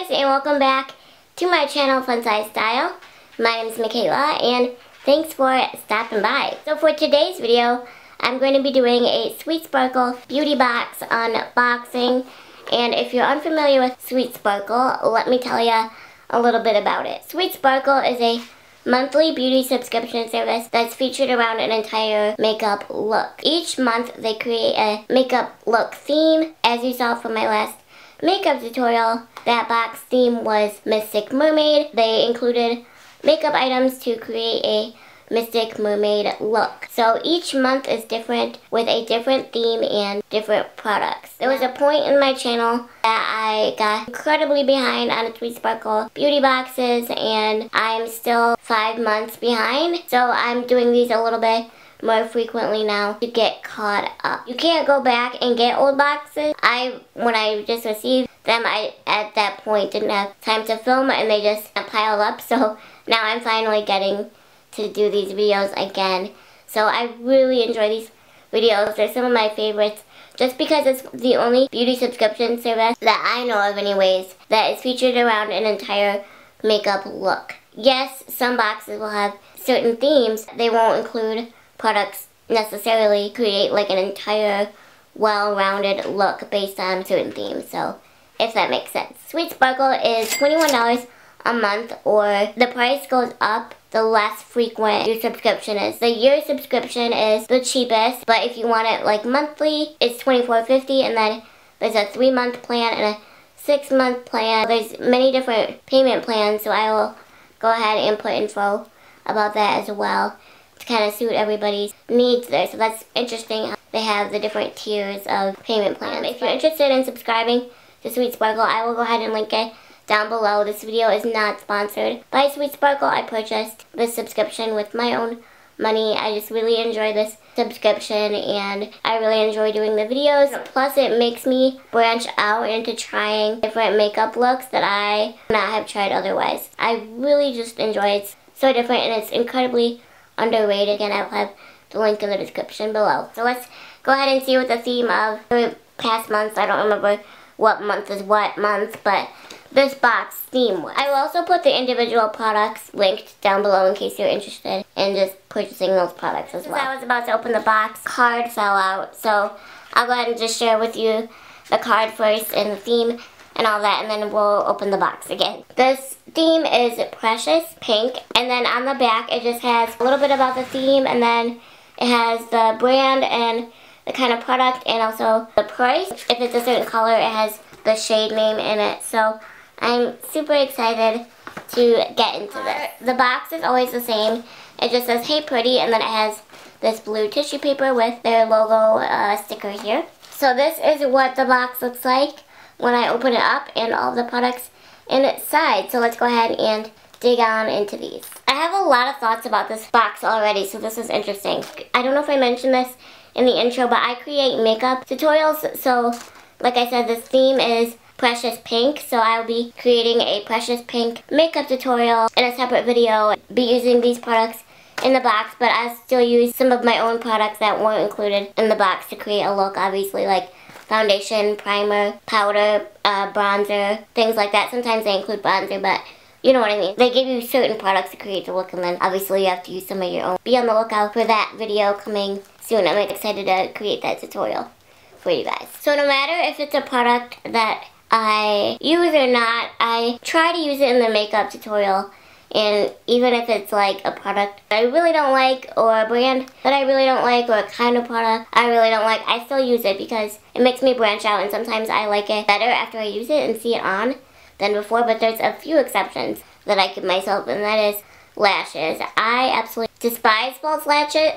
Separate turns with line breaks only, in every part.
guys, and welcome back to my channel, FunsizedStyle. My name is Michaela, and thanks for stopping by. So for today's video, I'm going to be doing a Sweet Sparkle beauty box unboxing. And if you're unfamiliar with Sweet Sparkle, let me tell you a little bit about it. Sweet Sparkle is a monthly beauty subscription service that's featured around an entire makeup look. Each month they create a makeup look theme. As you saw from my last makeup tutorial, that box theme was Mystic Mermaid. They included makeup items to create a Mystic Mermaid look. So each month is different with a different theme and different products. There was a point in my channel that I got incredibly behind on Sweet Sparkle beauty boxes, and I'm still 5 months behind. So I'm doing these a little bit more frequently now to get caught up. You can't go back and get old boxes. When I just received them, I at that point didn't have time to film and they just piled up. So now I'm finally getting to do these videos again. So I really enjoy these videos. They're some of my favorites just because it's the only beauty subscription service that I know of anyways that is featured around an entire makeup look. Yes, some boxes will have certain themes. They won't include products necessarily create like an entire well-rounded look based on certain themes. So if that makes sense. Sweet Sparkle is $21 a month, or the price goes up the less frequent your subscription is. The year subscription is the cheapest, but if you want it like monthly, it's $24.50, and then there's a 3-month plan and a 6-month plan. There's many different payment plans, so I will go ahead and put info about that as well to kind of suit everybody's needs there. So that's interesting how they have the different tiers of payment plans. If you're interested in subscribing to Sweet Sparkle, I will go ahead and link it down below. This video is not sponsored by Sweet Sparkle. I purchased this subscription with my own money. I just really enjoy this subscription and I really enjoy doing the videos. Plus it makes me branch out into trying different makeup looks that I would not have tried otherwise. I really just enjoy it. It's so different and it's incredibly underrated. Again, I'll have the link in the description below. So let's go ahead and see what the theme of the past months, I don't remember what month is what month, but this box theme was. I will also put the individual products linked down below in case you're interested in just purchasing those products as well. As I was about to open the box, card fell out, so I'll go ahead and just share with you the card first and the theme and all that, and then we'll open the box again. This theme is Precious Pink, and then on the back it just has a little bit about the theme, and then it has the brand and the kind of product and also the price. If it's a certain color, it has the shade name in it. So I'm super excited to get into this. The box is always the same. It just says, "Hey Pretty," and then it has this blue tissue paper with their logo sticker here. So this is what the box looks like when I open it up and all the products inside. So let's go ahead and dig on into these. I have a lot of thoughts about this box already, so this is interesting. I don't know if I mentioned this in the intro, but I create makeup tutorials. So like I said, this theme is Precious Pink, so I'll be creating a Precious Pink makeup tutorial in a separate video. Be using these products in the box, but I still use some of my own products that weren't included in the box to create a look, obviously, like foundation, primer, powder, bronzer, things like that. Sometimes they include bronzer, but you know what I mean. They give you certain products to create the look, and then obviously you have to use some of your own. Be on the lookout for that video coming soon. I'm excited to create that tutorial for you guys. So no matter if it's a product that I use or not, I try to use it in the makeup tutorial. And even if it's like a product that I really don't like, or a brand that I really don't like, or a kind of product I really don't like, I still use it because it makes me branch out, and sometimes I like it better after I use it and see it on than before. But there's a few exceptions that I give myself, and that is lashes. I absolutely despise false lashes.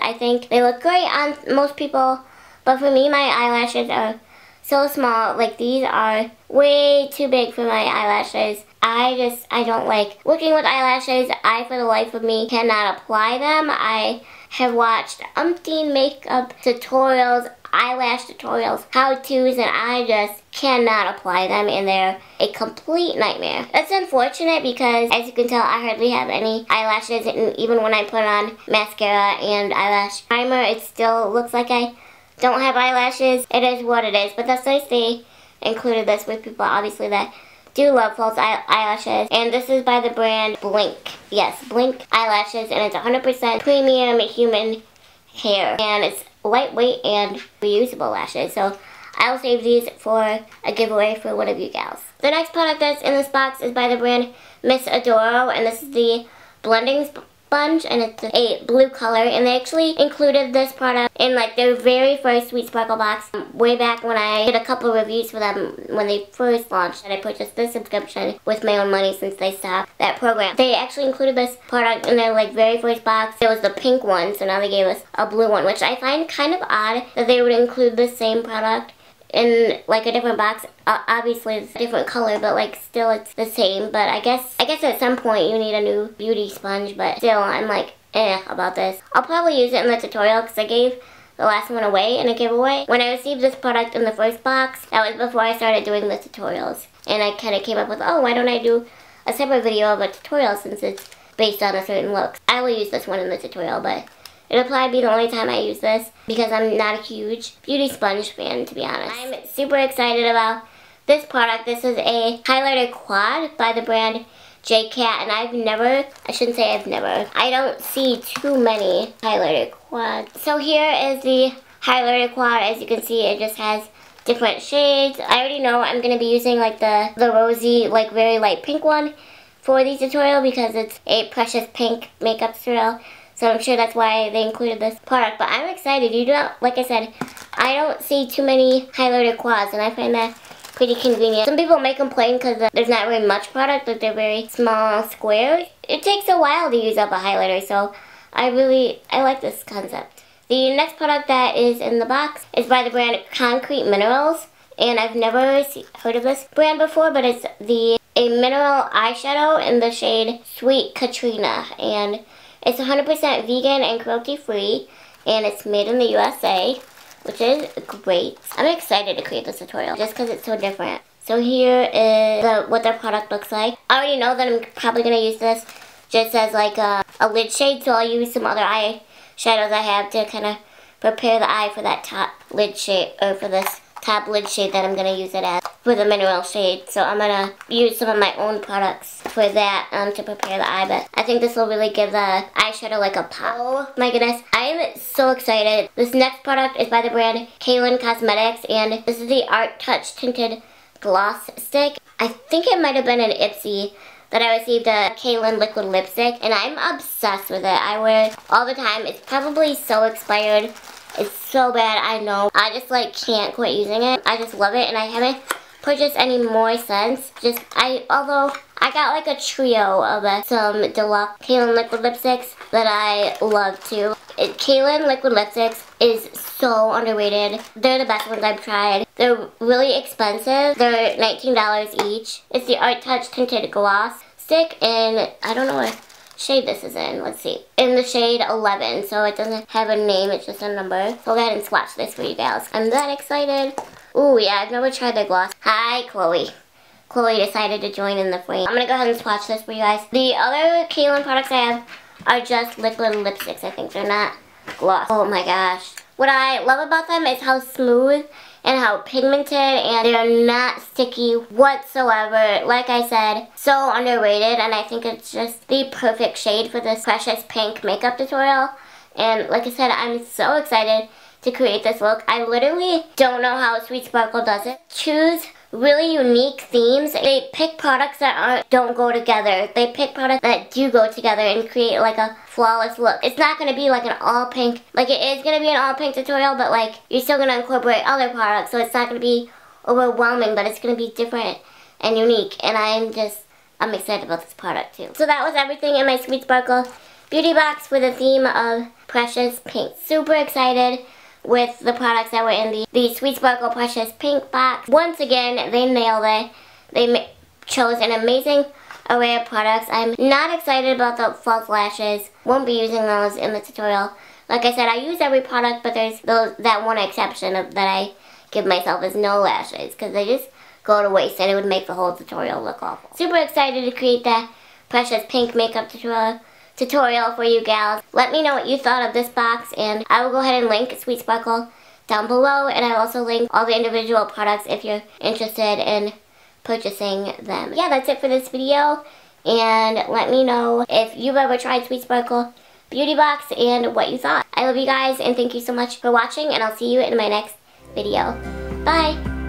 I think they look great on most people, but for me, my eyelashes are so small. Like, these are way too big for my eyelashes. I don't like working with eyelashes. I, for the life of me, cannot apply them. I have watched umpteen makeup tutorials, eyelash tutorials, how-tos, and I just cannot apply them, and they're a complete nightmare. That's unfortunate because, as you can tell, I hardly have any eyelashes, and even when I put on mascara and eyelash primer, it still looks like I don't have eyelashes. It is what it is, but that's nice they included this with people obviously that do love false eyelashes. And this is by the brand Blink. Yes, Blink eyelashes, and it's 100% premium human hair. And it's lightweight and reusable lashes. So I'll save these for a giveaway for one of you gals. The next product that's in this box is by the brand Miss Adoro, and this is the blending sponge, and it's a blue color, and they actually included this product in like their very first Sweet Sparkle box way back when I did a couple of reviews for them when they first launched, and I purchased this subscription with my own money since they stopped that program. They actually included this product in their like very first box. It was the pink one, so now they gave us a blue one, which I find kind of odd that they would include the same product in like a different box. Obviously it's a different color, but like still it's the same. But I guess at some point you need a new beauty sponge, but still I'm like about this. I'll probably use it in the tutorial because I gave the last one away in a giveaway. When I received this product in the first box, that was before I started doing the tutorials, and I kind of came up with, oh, why don't I do a separate video of a tutorial since it's based on a certain look. I will use this one in the tutorial, but it'll probably be the only time I use this because I'm not a huge beauty sponge fan, to be honest. I'm super excited about this product. This is a highlighter quad by the brand J.Cat, and I don't see too many highlighter quads. So here is the highlighter quad. As you can see, it just has different shades. I already know I'm going to be using like the rosy, like very light pink one for the tutorial because it's a precious pink makeup tutorial. So I'm sure that's why they included this product. But I'm excited. Like I said, I don't see too many highlighter quads, and I find that pretty convenient. Some people may complain because there's not very much product, like they're very small squares. It takes a while to use up a highlighter, so I like this concept. The next product that is in the box is by the brand Concrete Minerals, and I've never heard of this brand before, but it's a mineral eyeshadow in the shade Sweet Katrina, and it's 100% vegan and cruelty-free, and it's made in the USA, which is great. I'm excited to create this tutorial just because it's so different. So here is what their product looks like. I already know that I'm probably going to use this just as like a lid shade, so I'll use some other eyeshadows I have to kind of prepare the eye for that top lid shade, or for this top lid shade that I'm going to use it as for the mineral shade. So I'm going to use some of my own products for that to prepare the eye, but I think this will really give the eyeshadow like a pop. Oh my goodness, I am so excited. This next product is by the brand Kawkawlin Cosmetics, and this is the Art Touch Tinted Gloss Stick. I think it might have been an Ipsy that I received a Kawkawlin liquid lipstick, and I'm obsessed with it. I wear it all the time. It's probably so expired. It's so bad, I know. I just like can't quit using it. I just love it, and I haven't purchased any more since. Although I got like a trio of some deluxe Kawkawlin liquid lipsticks that I love too. Kawkawlin liquid lipsticks is so underrated. They're the best ones I've tried. They're really expensive. They're $19 each. It's the Art Touch Tinted Gloss Stick, and I don't know what shade this is in. Let's see. In the shade 11, so it doesn't have a name, it's just a number. So I'll go ahead and swatch this for you guys. I'm that excited. Ooh, yeah, I've never tried the gloss. Hi, Chloe. Chloe decided to join in the frame. I'm gonna go ahead and swatch this for you guys. The other Kawkawlin products I have are just liquid lipsticks, I think. They're not gloss. Oh my gosh. What I love about them is how smooth and how pigmented, and they're not sticky whatsoever. Like I said, so underrated, and I think it's just the perfect shade for this precious pink makeup tutorial. And like I said, I'm so excited to create this look. I literally don't know how Sweet Sparkle does it. Choose really unique themes. They pick products that don't go together. They pick products that do go together and create like a flawless look. It's not going to be like an all pink, like it is going to be an all pink tutorial, but like you're still going to incorporate other products, so it's not going to be overwhelming, but it's going to be different and unique, and I'm excited about this product too. So that was everything in my Sweet Sparkle beauty box with a theme of precious pink. Super excited with the products that were in the Sweet Sparkle Precious Pink box. Once again, they nailed it. They chose an amazing array of products. I'm not excited about the false lashes. Won't be using those in the tutorial. Like I said, I use every product, but there's that one exception that I give myself is no lashes, because they just go to waste and it would make the whole tutorial look awful. Super excited to create that Precious Pink makeup tutorial for you gals. Let me know what you thought of this box, and I will go ahead and link Sweet Sparkle down below, and I'll also link all the individual products if you're interested in purchasing them. Yeah, that's it for this video, and let me know if you've ever tried Sweet Sparkle Beauty Box and what you thought. I love you guys, and thank you so much for watching, and I'll see you in my next video. Bye!